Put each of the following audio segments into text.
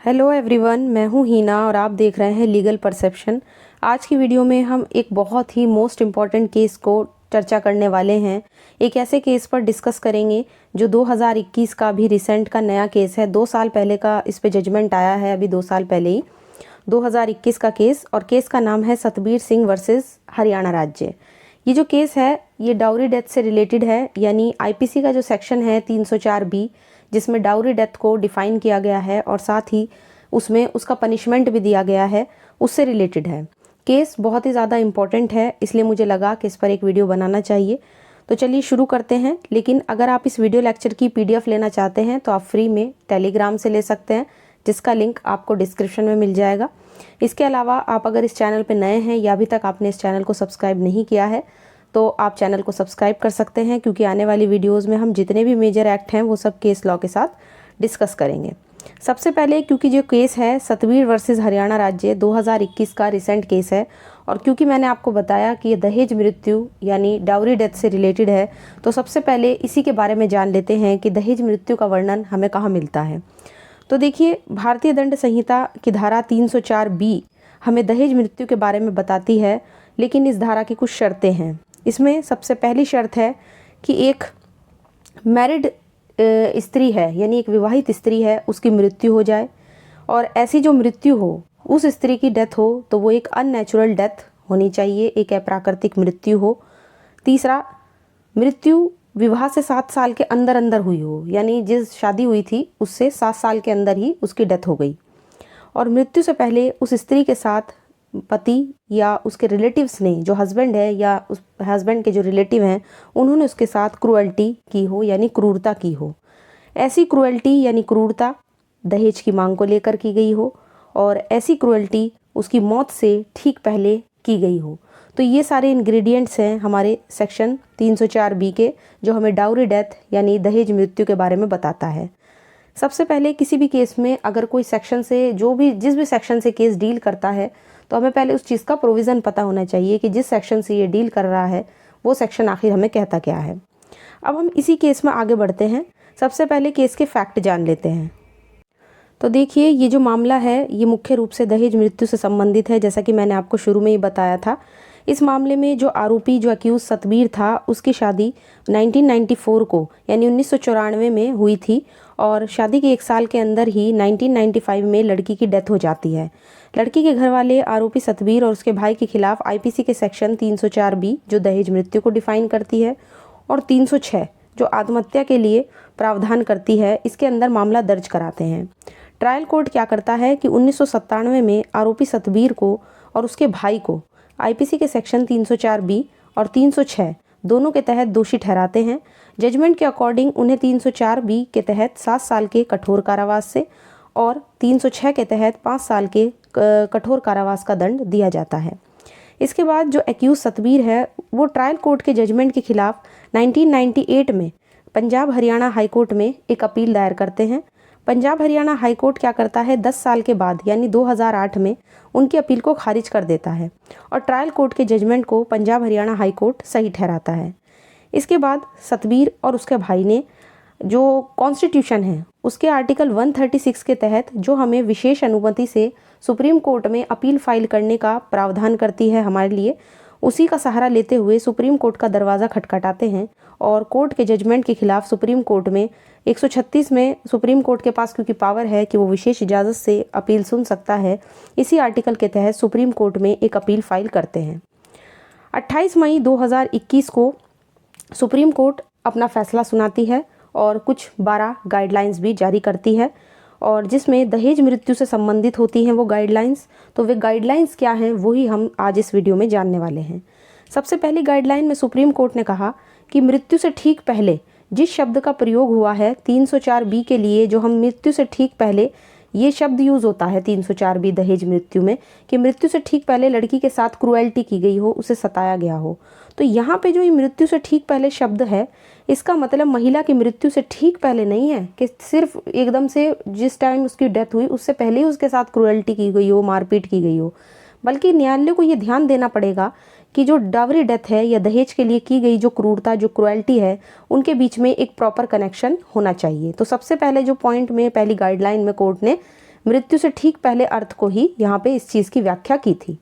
Hello everyone, मैं हूं हीना और आप देख रहे हैं लीगल परसेप्शन। आज की वीडियो में हम एक बहुत ही मोस्ट इम्पॉर्टेंट केस को चर्चा करने वाले हैं। एक ऐसे केस पर डिस्कस करेंगे जो 2021 का भी रिसेंट का नया केस है। 2 साल पहले का इस पे जजमेंट आया है, अभी 2 साल पहले ही 2021 का केस। और केस का नाम है सतबीर सिंह वर्सेस हरियाणा राज्य। ये जो केस है ये डाउरी डेथ से रिलेटेड है, यानी आईपीसी का जो सेक्शन है 304B, जिसमें डाउरी डेथ को डिफाइन किया गया है और साथ ही उसमें उसका पनिशमेंट भी दिया गया है, उससे रिलेटेड है। केस बहुत ही ज़्यादा इम्पॉर्टेंट है, इसलिए मुझे लगा कि इस पर एक वीडियो बनाना चाहिए। तो चलिए शुरू करते हैं। लेकिन अगर आप इस वीडियो लेक्चर की PDF लेना चाहते हैं तो आप फ्री में टेलीग्राम से ले सकते हैं, जिसका लिंक आपको डिस्क्रिप्शन में मिल जाएगा। इसके अलावा आप अगर इस चैनल पर नए हैं या अभी तक आपने इस चैनल को सब्सक्राइब नहीं किया है तो आप चैनल को सब्सक्राइब कर सकते हैं, क्योंकि आने वाली वीडियोस में हम जितने भी मेजर एक्ट हैं वो सब केस लॉ के साथ डिस्कस करेंगे। सबसे पहले क्योंकि जो केस है सतबीर वर्सेस हरियाणा राज्य 2021 का रिसेंट केस है, और क्योंकि मैंने आपको बताया कि ये दहेज मृत्यु यानी डाउरी डेथ से रिलेटेड है, तो सबसे पहले इसी के बारे में जान लेते हैं कि दहेज मृत्यु का वर्णन हमें कहाँ मिलता है। तो देखिए, भारतीय दंड संहिता की धारा 304B हमें दहेज मृत्यु के बारे में बताती है, लेकिन इस धारा की कुछ शर्तें हैं। इसमें सबसे पहली शर्त है कि एक मैरिड स्त्री है, यानी एक विवाहित स्त्री है, उसकी मृत्यु हो जाए, और ऐसी जो मृत्यु हो, उस स्त्री की डेथ हो तो वो एक अननेचुरल डेथ होनी चाहिए, एक अप्राकृतिक मृत्यु हो। तीसरा, मृत्यु विवाह से 7 साल के अंदर अंदर हुई हो, यानी जिस शादी हुई थी उससे 7 साल के अंदर ही उसकी डेथ हो गई, और मृत्यु से पहले उस स्त्री के साथ पति या उसके रिलेटिव्स ने, जो हस्बैंड है या उस हस्बैंड के जो रिलेटिव हैं, उन्होंने उसके साथ क्रूअल्टी की हो, यानी क्रूरता की हो। ऐसी क्रूअल्टी यानी क्रूरता दहेज की मांग को लेकर की गई हो, और ऐसी क्रूअल्टी उसकी मौत से ठीक पहले की गई हो। तो ये सारे इंग्रेडिएंट्स हैं हमारे सेक्शन 304B के, जो हमें डाउरी डेथ यानी दहेज मृत्यु के बारे में बताता है। सबसे पहले किसी भी केस में अगर कोई सेक्शन से जिस भी सेक्शन से केस डील करता है, तो हमें पहले उस चीज़ का प्रोविज़न पता होना चाहिए कि जिस सेक्शन से ये डील कर रहा है वो सेक्शन आखिर हमें कहता क्या है। अब हम इसी केस में आगे बढ़ते हैं। सबसे पहले केस के फैक्ट जान लेते हैं। तो देखिए, ये जो मामला है ये मुख्य रूप से दहेज मृत्यु से संबंधित है, जैसा कि मैंने आपको शुरू में ही बताया था। इस मामले में जो आरोपी, जो अक्यूज सतबीर था, उसकी शादी 1994 को यानी 1994 में हुई थी, और शादी के 1 साल के अंदर ही 1995 में लड़की की डेथ हो जाती है। लड़की के घर वाले आरोपी सतबीर और उसके भाई के खिलाफ आईपीसी के सेक्शन 304B जो दहेज मृत्यु को डिफाइन करती है, और 306 जो आत्महत्या के लिए प्रावधान करती है, इसके अंदर मामला दर्ज कराते हैं। ट्रायल कोर्ट क्या करता है कि 1997 में आरोपी सतबीर को और उसके भाई को आईपीसी के सेक्शन 304B और 306 दोनों के तहत दोषी ठहराते हैं। जजमेंट के अकॉर्डिंग उन्हें 304B के तहत 7 साल के कठोर कारावास से और 306 के तहत 5 साल के कठोर कारावास का दंड दिया जाता है। इसके बाद जो एक्यूज सतबीर है वो ट्रायल कोर्ट के जजमेंट के खिलाफ 1998 में पंजाब हरियाणा हाई कोर्ट में एक अपील दायर करते हैं। पंजाब हरियाणा हाई कोर्ट क्या करता है, 10 साल के बाद यानी 2008 में उनकी अपील को खारिज कर देता है, और ट्रायल कोर्ट के जजमेंट को पंजाब हरियाणा हाई कोर्ट सही ठहराता है। इसके बाद सतबीर और उसके भाई ने जो कॉन्स्टिट्यूशन है उसके आर्टिकल 136 के तहत, जो हमें विशेष अनुमति से सुप्रीम कोर्ट में अपील फाइल करने का प्रावधान करती है हमारे लिए, उसी का सहारा लेते हुए सुप्रीम कोर्ट का दरवाज़ा खटखटाते हैं, और कोर्ट के जजमेंट के खिलाफ सुप्रीम कोर्ट में 136 में सुप्रीम कोर्ट के पास क्योंकि पावर है कि वो विशेष इजाज़त से अपील सुन सकता है, इसी आर्टिकल के तहत सुप्रीम कोर्ट में एक अपील फाइल करते हैं। 28 मई 2021 को सुप्रीम कोर्ट अपना फैसला सुनाती है और कुछ 12 गाइडलाइंस भी जारी करती है, और जिसमें दहेज मृत्यु से संबंधित होती हैं वो गाइडलाइंस। तो वे गाइडलाइंस क्या हैं वही हम आज इस वीडियो में जानने वाले हैं। सबसे पहली गाइडलाइन में सुप्रीम कोर्ट ने कहा कि मृत्यु से ठीक पहले जिस शब्द का प्रयोग हुआ है 304B के लिए, जो हम मृत्यु से ठीक पहले, ये शब्द यूज़ होता है 304B दहेज मृत्यु में कि मृत्यु से ठीक पहले लड़की के साथ क्रूएल्टी की गई हो, उसे सताया गया हो। तो यहाँ पे जो ये मृत्यु से ठीक पहले शब्द है, इसका मतलब महिला की मृत्यु से ठीक पहले नहीं है कि सिर्फ एकदम से जिस टाइम उसकी डेथ हुई उससे पहले ही उसके साथ क्रूएल्टी की गई हो, मारपीट की गई हो, बल्कि न्यायालय को ये ध्यान देना पड़ेगा कि जो डावरी डेथ है या दहेज के लिए की गई जो क्रूरता, जो क्रुएल्टी है, उनके बीच में एक प्रॉपर कनेक्शन होना चाहिए। तो सबसे पहले जो पॉइंट में पहली गाइडलाइन में कोर्ट ने मृत्यु से ठीक पहले अर्थ को ही यहाँ पे इस चीज़ की व्याख्या की थी।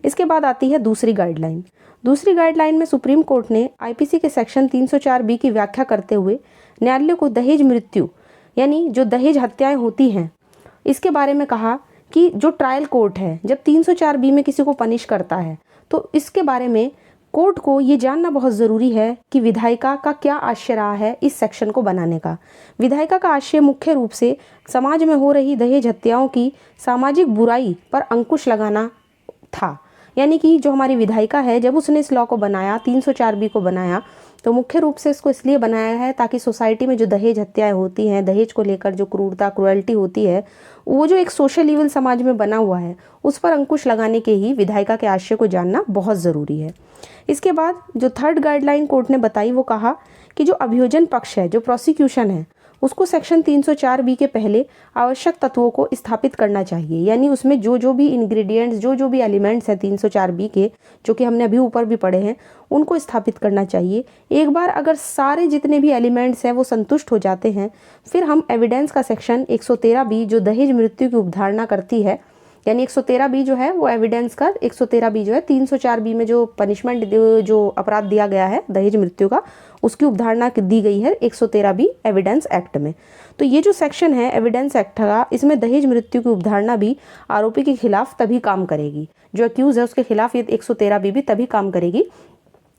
इसके बाद आती है दूसरी गाइडलाइन। दूसरी गाइडलाइन में सुप्रीम कोर्ट ने आईपीसी के सेक्शन 304 बी की व्याख्या करते हुए न्यायालय को दहेज मृत्यु यानी जो दहेज हत्याएं होती हैं इसके बारे में कहा कि जो ट्रायल कोर्ट है जब 304 बी में किसी को पनिश करता है तो इसके बारे में कोर्ट को ये जानना बहुत ज़रूरी है कि विधायिका का क्या आशय रहा है इस सेक्शन को बनाने का। विधायिका का आशय मुख्य रूप से समाज में हो रही दहेज हत्याओं की सामाजिक बुराई पर अंकुश लगाना था। यानी कि जो हमारी विधायिका है जब उसने इस लॉ को बनाया 304 बी को बनाया तो मुख्य रूप से इसको इसलिए बनाया है ताकि सोसाइटी में जो दहेज हत्याएं होती हैं, दहेज को लेकर जो क्रूरता क्रुएल्टी होती है, वो जो एक सोशल इवल समाज में बना हुआ है उस पर अंकुश लगाने के ही विधायिका के आशय को जानना बहुत ज़रूरी है। इसके बाद जो थर्ड गाइडलाइन कोर्ट ने बताई वो कहा कि जो अभियोजन पक्ष है, जो प्रोसिक्यूशन है, उसको सेक्शन 304 बी के पहले आवश्यक तत्वों को स्थापित करना चाहिए। यानी उसमें जो भी इंग्रेडिएंट्स, जो भी एलिमेंट्स हैं 304 बी के, जो कि हमने अभी ऊपर भी पढ़े हैं, उनको स्थापित करना चाहिए। एक बार अगर सारे जितने भी एलिमेंट्स हैं वो संतुष्ट हो जाते हैं, फिर हम एविडेंस का सेक्शन 113 बी जो दहेज मृत्यु की उपधारणा करती है, यानी 113 बी जो है वो एविडेंस का 113 बी जो है 304 बी में जो पनिशमेंट जो अपराध दिया गया है दहेज मृत्यु का, उसकी उपधारणा दी गई है 113 बी एविडेंस एक्ट में। तो ये जो सेक्शन है एविडेंस एक्ट का, इसमें दहेज मृत्यु की उपधारणा भी आरोपी के खिलाफ तभी काम करेगी, जो अक्यूज है उसके खिलाफ ये 113 बी भी तभी काम करेगी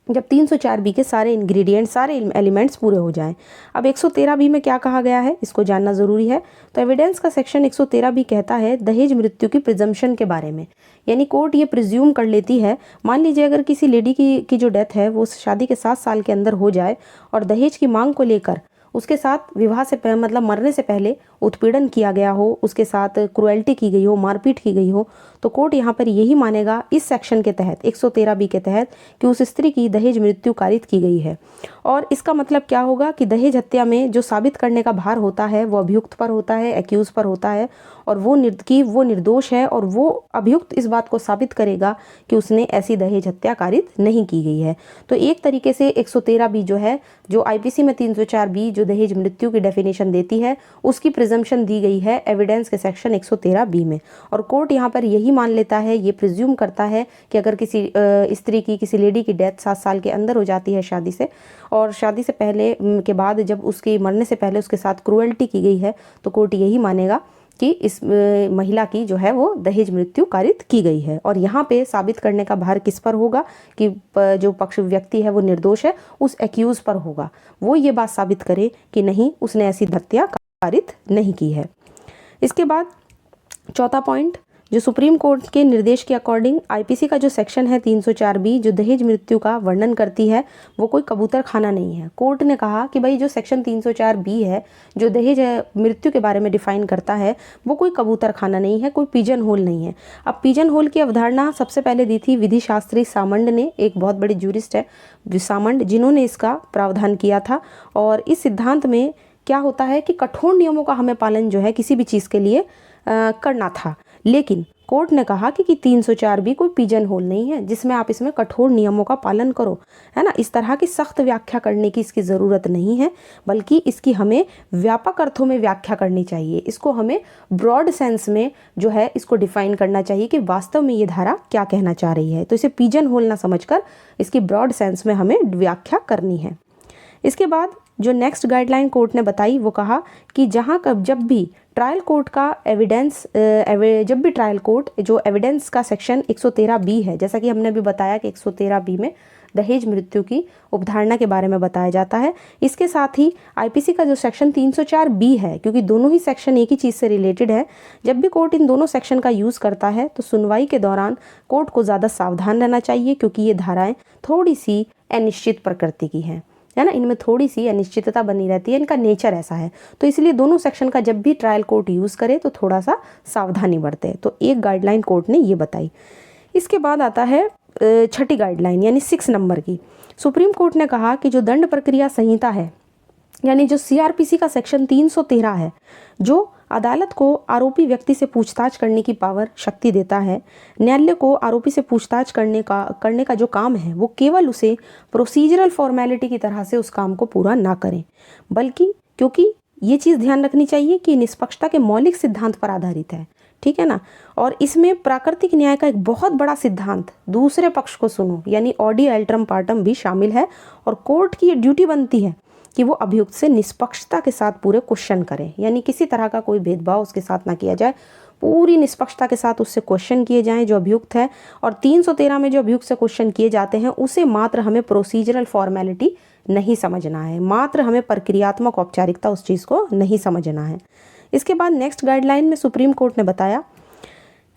जब 304 बी के सारे इंग्रेडिएंट, सारे एलिमेंट्स पूरे हो जाएं। अब 113 बी में क्या कहा गया है इसको जानना ज़रूरी है। तो एविडेंस का सेक्शन 113 बी कहता है दहेज मृत्यु की प्रिजम्पशन के बारे में। यानी कोर्ट ये प्रिज्यूम कर लेती है, मान लीजिए अगर किसी लेडी की जो डेथ है वो शादी के 7 साल के अंदर हो जाए और दहेज की मांग को लेकर उसके साथ विवाह से मतलब मरने से पहले उत्पीड़न किया गया हो, उसके साथ क्रुएल्टी की गई हो, मारपीट की गई हो, तो कोर्ट यहाँ पर यही मानेगा इस सेक्शन के तहत 113 बी के तहत कि उस स्त्री की दहेज मृत्यु कारित की गई है। और इसका मतलब क्या होगा कि दहेज हत्या में जो साबित करने का भार होता है वो अभियुक्त पर होता है, एक्यूज पर होता है, और वो निर्दोष है और वो अभियुक्त इस बात को साबित करेगा कि उसने ऐसी दहेज हत्या कारित नहीं की गई है। तो एक तरीके से 113 बी जो है, जो आईपीसी में 304 बी जो दहेज मृत्यु की डेफिनेशन देती है, उसकी प्रिजम्पशन दी गई है एविडेंस के सेक्शन 113 बी में। और कोर्ट यहाँ पर यही मान लेता है, ये प्रिज्यूम करता है कि अगर किसी स्त्री की, किसी लेडी की डेथ 7 साल के अंदर हो जाती है शादी से, और शादी से पहले के बाद जब उसके मरने से पहले उसके साथ क्रुएल्टी की गई है, तो कोर्ट यही मानेगा कि इस महिला की जो है वो दहेज मृत्यु कारित की गई है। और यहाँ पे साबित करने का भार किस पर होगा कि जो पक्ष व्यक्ति है वो निर्दोष है, उस एक्यूज पर होगा। वो ये बात साबित करे कि नहीं, उसने ऐसी हत्या कारित नहीं की है। इसके बाद चौथा पॉइंट, जो सुप्रीम कोर्ट के निर्देश के अकॉर्डिंग आईपीसी का जो सेक्शन है 304 बी जो दहेज मृत्यु का वर्णन करती है, वो कोई कबूतर खाना नहीं है। कोर्ट ने कहा कि भाई जो सेक्शन 304 बी है जो दहेज मृत्यु के बारे में डिफाइन करता है, वो कोई कबूतर खाना नहीं है, कोई पिजन होल नहीं है। अब पिजन होल की अवधारणा सबसे पहले दी थी विधि शास्त्री सामंड ने, एक बहुत बड़ी जूरिस्ट है सामंड, जिन्होंने इसका प्रावधान किया था। और इस सिद्धांत में क्या होता है कि कठोर नियमों का हमें पालन जो है किसी भी चीज़ के लिए करना था, लेकिन कोर्ट ने कहा कि 304 भी कोई पिजन होल नहीं है जिसमें आप इसमें कठोर नियमों का पालन करो, है ना। इस तरह की सख्त व्याख्या करने की इसकी ज़रूरत नहीं है, बल्कि इसकी हमें व्यापक अर्थों में व्याख्या करनी चाहिए। इसको हमें ब्रॉड सेंस में जो है इसको डिफाइन करना चाहिए कि वास्तव में ये धारा क्या कहना चाह रही है। तो इसे पिजन होल ना समझकर इसकी ब्रॉड सेंस में हमें व्याख्या करनी है। इसके बाद जो नेक्स्ट गाइडलाइन कोर्ट ने बताई वो कहा कि जब भी ट्रायल कोर्ट का एविडेंस जब भी ट्रायल कोर्ट जो एविडेंस का सेक्शन 113 बी है, जैसा कि हमने अभी बताया कि 113 बी में दहेज मृत्यु की उपधारणा के बारे में बताया जाता है, इसके साथ ही आईपीसी का जो सेक्शन 304 बी है, क्योंकि दोनों ही सेक्शन एक ही चीज़ से रिलेटेड है, जब भी कोर्ट इन दोनों सेक्शन का यूज़ करता है तो सुनवाई के दौरान कोर्ट को ज़्यादा सावधान रहना चाहिए, क्योंकि ये धाराएँ थोड़ी सी अनिश्चित प्रकृति की हैं, है ना। इनमें थोड़ी सी अनिश्चितता बनी रहती है, इनका नेचर ऐसा है। तो इसलिए दोनों सेक्शन का जब भी ट्रायल कोर्ट यूज़ करे तो थोड़ा सा सावधानी बरते। तो एक गाइडलाइन कोर्ट ने ये बताई। इसके बाद आता है छठी गाइडलाइन यानी 6 नंबर की। सुप्रीम कोर्ट ने कहा कि जो दंड प्रक्रिया संहिता है, यानी जो सीआरपीसी का सेक्शन 313 है, जो अदालत को आरोपी व्यक्ति से पूछताछ करने की पावर, शक्ति देता है, न्यायालय को आरोपी से पूछताछ करने का जो काम है वो केवल उसे प्रोसीजरल फॉर्मेलिटी की तरह से उस काम को पूरा ना करें, बल्कि क्योंकि ये चीज़ ध्यान रखनी चाहिए कि निष्पक्षता के मौलिक सिद्धांत पर आधारित है, ठीक है ना। और इसमें प्राकृतिक न्याय का एक बहुत बड़ा सिद्धांत दूसरे पक्ष को सुनो यानी ऑडी अल्ट्रम पार्टम भी शामिल है। और कोर्ट की ये ड्यूटी बनती है कि वो अभियुक्त से निष्पक्षता के साथ पूरे क्वेश्चन करें, यानी किसी तरह का कोई भेदभाव उसके साथ ना किया जाए, पूरी निष्पक्षता के साथ उससे क्वेश्चन किए जाएं जो अभियुक्त है। और 313 में जो अभियुक्त से क्वेश्चन किए जाते हैं उसे मात्र हमें प्रोसीजरल फॉर्मेलिटी नहीं समझना है, मात्र हमें प्रक्रियात्मक औपचारिकता उस चीज़ को नहीं समझना है। इसके बाद नेक्स्ट गाइडलाइन में सुप्रीम कोर्ट ने बताया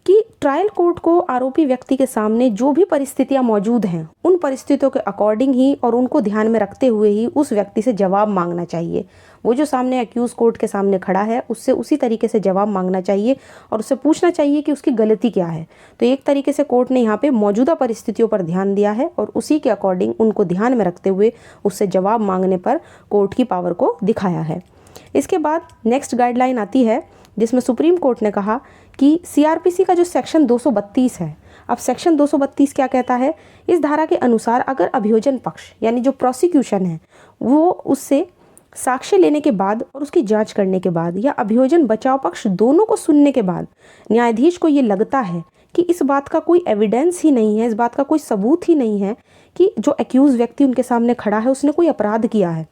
कि ट्रायल कोर्ट को आरोपी व्यक्ति के सामने जो भी परिस्थितियां मौजूद हैं उन परिस्थितियों के अकॉर्डिंग ही और उनको ध्यान में रखते हुए ही उस व्यक्ति से जवाब मांगना चाहिए। वो जो सामने एक्यूज कोर्ट के सामने खड़ा है उससे उसी तरीके से जवाब मांगना चाहिए और उससे पूछना चाहिए कि उसकी गलती क्या है। तो एक तरीके से कोर्ट ने यहाँ पे मौजूदा परिस्थितियों पर ध्यान दिया है और उसी के अकॉर्डिंग उनको ध्यान में रखते हुए उससे जवाब मांगने पर कोर्ट की पावर को दिखाया है। इसके बाद नेक्स्ट गाइडलाइन आती है जिसमें सुप्रीम कोर्ट ने कहा कि सीआरपीसी का जो सेक्शन 232 है, अब सेक्शन 232 क्या कहता है, इस धारा के अनुसार अगर अभियोजन पक्ष यानी जो प्रोसिक्यूशन है वो उससे साक्ष्य लेने के बाद और उसकी जांच करने के बाद या अभियोजन बचाव पक्ष दोनों को सुनने के बाद न्यायाधीश को ये लगता है कि इस बात का कोई एविडेंस ही नहीं है, इस बात का कोई सबूत ही नहीं है कि जो एक्यूज व्यक्ति उनके सामने खड़ा है उसने कोई अपराध किया है,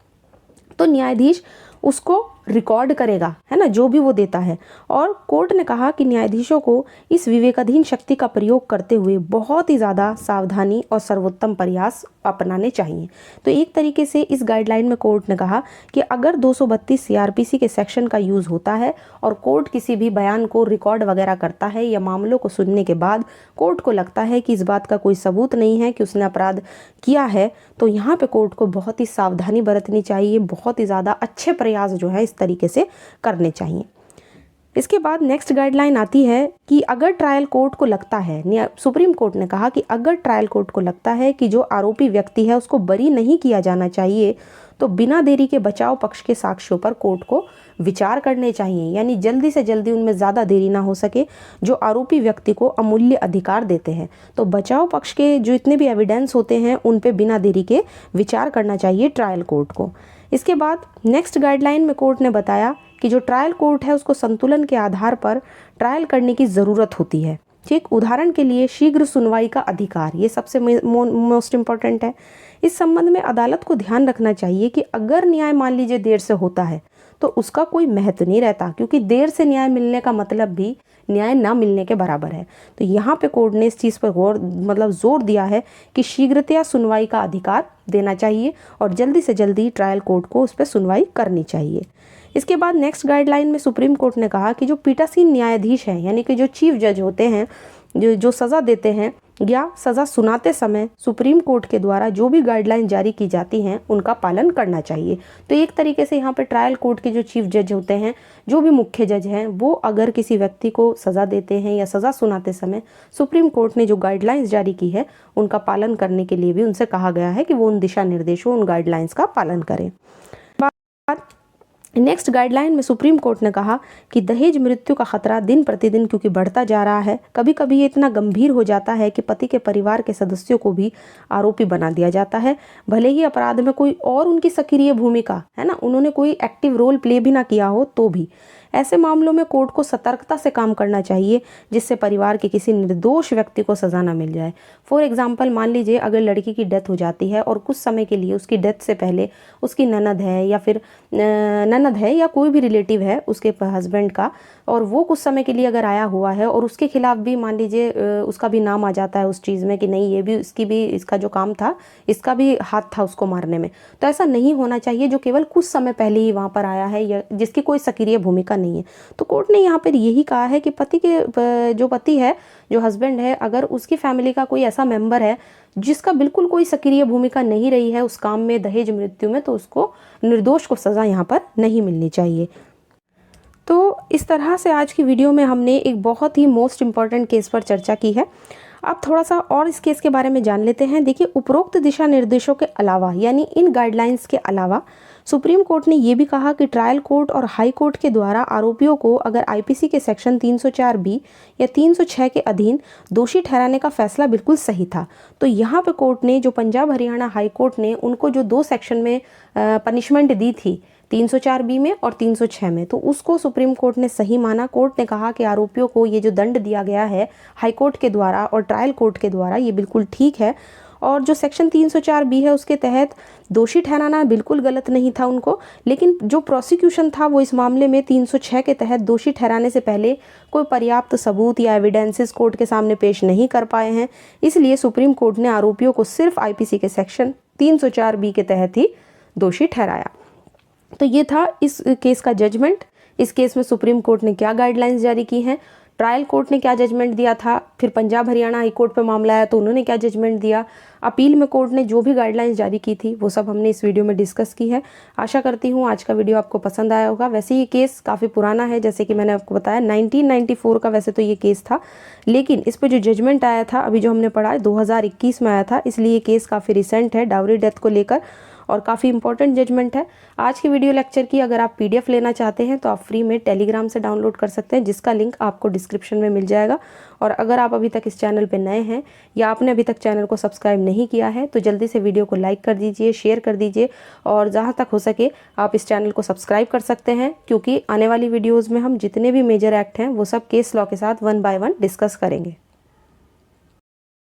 तो न्यायाधीश उसको रिकॉर्ड करेगा, है ना, जो भी वो देता है। और कोर्ट ने कहा कि न्यायाधीशों को इस विवेकाधीन शक्ति का प्रयोग करते हुए बहुत ही ज़्यादा सावधानी और सर्वोत्तम प्रयास अपनाने चाहिए। तो एक तरीके से इस गाइडलाइन में कोर्ट ने कहा कि अगर 232 सीआरपीसी के सेक्शन का यूज़ होता है और कोर्ट किसी भी बयान को रिकॉर्ड वगैरह करता है या मामलों को सुनने के बाद कोर्ट को लगता है कि इस बात का कोई सबूत नहीं है कि उसने अपराध किया है, तो यहाँ पे कोर्ट को बहुत ही सावधानी बरतनी चाहिए, बहुत ही ज़्यादा अच्छे प्रयास जो है इस तरीके से करने चाहिए। इसके बाद नेक्स्ट गाइडलाइन आती है कि अगर ट्रायल कोर्ट को लगता है, सुप्रीम कोर्ट ने कहा कि अगर ट्रायल कोर्ट को लगता है कि जो आरोपी व्यक्ति है उसको बरी नहीं किया जाना चाहिए, तो बिना देरी के बचाव पक्ष के साक्ष्यों पर कोर्ट को विचार करने चाहिए, यानी जल्दी से जल्दी उनमें ज़्यादा देरी ना हो सके जो आरोपी व्यक्ति को अमूल्य अधिकार देते हैं। तो बचाव पक्ष के जो इतने भी एविडेंस होते हैं उन पे बिना देरी के विचार करना चाहिए ट्रायल कोर्ट को। इसके बाद नेक्स्ट गाइडलाइन में कोर्ट ने बताया कि जो ट्रायल कोर्ट है उसको संतुलन के आधार पर ट्रायल करने की ज़रूरत होती है। ठीक, उदाहरण के लिए शीघ्र सुनवाई का अधिकार, ये सबसे मोस्ट इम्पॉर्टेंट है। इस संबंध में अदालत को ध्यान रखना चाहिए कि अगर न्याय मान लीजिए देर से होता है तो उसका कोई महत्व नहीं रहता, क्योंकि देर से न्याय मिलने का मतलब भी न्याय ना मिलने के बराबर है। तो यहाँ पे कोर्ट ने इस चीज़ पर जोर दिया है कि शीघ्रतया सुनवाई का अधिकार देना चाहिए और जल्दी से जल्दी ट्रायल कोर्ट को उस पर सुनवाई करनी चाहिए। इसके बाद नेक्स्ट गाइडलाइन में सुप्रीम कोर्ट ने कहा कि जो पीठासीन न्यायाधीश हैं यानी कि जो चीफ जज होते हैं, जो सज़ा देते हैं या सज़ा सुनाते समय सुप्रीम कोर्ट के द्वारा जो भी गाइडलाइन जारी की जाती हैं उनका पालन करना चाहिए। तो एक तरीके से यहाँ पे ट्रायल कोर्ट के जो चीफ जज होते हैं, जो भी मुख्य जज हैं, वो अगर किसी व्यक्ति को सज़ा देते हैं या सज़ा सुनाते समय सुप्रीम कोर्ट ने जो गाइडलाइंस जारी की है उनका पालन करने के लिए भी उनसे कहा गया है कि वो उन दिशा निर्देशों, उन गाइडलाइंस का पालन करें। नेक्स्ट गाइडलाइन में सुप्रीम कोर्ट ने कहा कि दहेज मृत्यु का खतरा दिन प्रतिदिन क्योंकि बढ़ता जा रहा है, कभी कभी ये इतना गंभीर हो जाता है कि पति के परिवार के सदस्यों को भी आरोपी बना दिया जाता है, भले ही अपराध में कोई और उनकी सक्रिय भूमिका, है ना, उन्होंने कोई एक्टिव रोल प्ले भी ना किया हो तो भी। ऐसे मामलों में कोर्ट को सतर्कता से काम करना चाहिए जिससे परिवार के किसी निर्दोष व्यक्ति को सजा न मिल जाए। फॉर एग्जाम्पल, मान लीजिए अगर लड़की की डेथ हो जाती है और कुछ समय के लिए उसकी डेथ से पहले उसकी ननद है या कोई भी रिलेटिव है उसके हस्बैंड का, और वो कुछ समय के लिए अगर आया हुआ है और उसके खिलाफ भी मान लीजिए उसका भी नाम आ जाता है उस चीज़ में कि नहीं ये भी इसका जो काम था, इसका भी हाथ था उसको मारने में, तो ऐसा नहीं होना चाहिए जो केवल कुछ समय पहले ही वहाँ पर आया है या जिसकी कोई सक्रिय भूमिका नहीं है। तो कोर्ट ने यहाँ पर यही कहा है कि जो पति है, जो हस्बैंड है, अगर उसकी फैमिली का कोई ऐसा मेंबर है जिसका बिल्कुल कोई सक्रिय भूमिका नहीं रही है उस काम में, दहेज मृत्यु में, तो उसको निर्दोष को सज़ा यहाँ पर नहीं मिलनी चाहिए। तो इस तरह से आज की वीडियो में हमने एक बहुत ही मोस्ट इम्पॉर्टेंट केस पर चर्चा की है। अब थोड़ा सा और इस केस के बारे में जान लेते हैं। देखिए, उपरोक्त दिशा निर्देशों के अलावा यानी इन गाइडलाइंस के अलावा सुप्रीम कोर्ट ने ये भी कहा कि ट्रायल कोर्ट और हाई कोर्ट के द्वारा आरोपियों को अगर आईपीसी के सेक्शन 304 या 306 के अधीन दोषी ठहराने का फैसला बिल्कुल सही था। तो यहाँ पे कोर्ट ने, जो पंजाब हरियाणा हाई कोर्ट ने उनको जो 2 सेक्शन में पनिशमेंट दी थी, 304B में और 306 में। तो उसको सुप्रीम कोर्ट ने सही माना। कोर्ट ने कहा कि आरोपियों को ये जो दंड दिया गया है हाई कोर्ट के द्वारा और ट्रायल कोर्ट के द्वारा, ये बिल्कुल ठीक है। और जो सेक्शन 304B है उसके तहत दोषी ठहराना बिल्कुल गलत नहीं था उनको, लेकिन जो प्रोसिक्यूशन था वो इस मामले में 306 के तहत दोषी ठहराने से पहले कोई पर्याप्त सबूत या एविडेंसेस कोर्ट के सामने पेश नहीं कर पाए हैं। इसलिए सुप्रीम कोर्ट ने आरोपियों को सिर्फ आईपीसी के सेक्शन 304B के तहत ही दोषी ठहराया। तो ये था इस केस का जजमेंट। इस केस में सुप्रीम कोर्ट ने क्या गाइडलाइंस जारी की हैं, ट्रायल कोर्ट ने क्या जजमेंट दिया था, फिर पंजाब हरियाणा हाई कोर्ट पे मामला आया तो उन्होंने क्या जजमेंट दिया, अपील में कोर्ट ने जो भी गाइडलाइंस जारी की थी वो सब हमने इस वीडियो में डिस्कस की है। आशा करती हूँ आज का वीडियो आपको पसंद आया होगा। वैसे ये केस काफ़ी पुराना है, जैसे कि मैंने आपको बताया 1994 का वैसे तो ये केस था, लेकिन इस पर जो जजमेंट आया था अभी जो हमने पढ़ा है 2021 में आया था, इसलिए ये केस काफ़ी रिसेंट है डाउरी डेथ को लेकर और काफ़ी इंपॉर्टेंट जजमेंट है। आज की वीडियो लेक्चर की अगर आप पीडीएफ लेना चाहते हैं तो आप फ्री में टेलीग्राम से डाउनलोड कर सकते हैं, जिसका लिंक आपको डिस्क्रिप्शन में मिल जाएगा। और अगर आप अभी तक इस चैनल पर नए हैं या आपने अभी तक चैनल को सब्सक्राइब नहीं किया है तो जल्दी से वीडियो को लाइक कर दीजिए, शेयर कर दीजिए और जहाँ तक हो सके आप इस चैनल को सब्सक्राइब कर सकते हैं, क्योंकि आने वाली वीडियोज़ में हम जितने भी मेजर एक्ट हैं वो सब केस लॉ के साथ 1 बाय 1 डिस्कस करेंगे।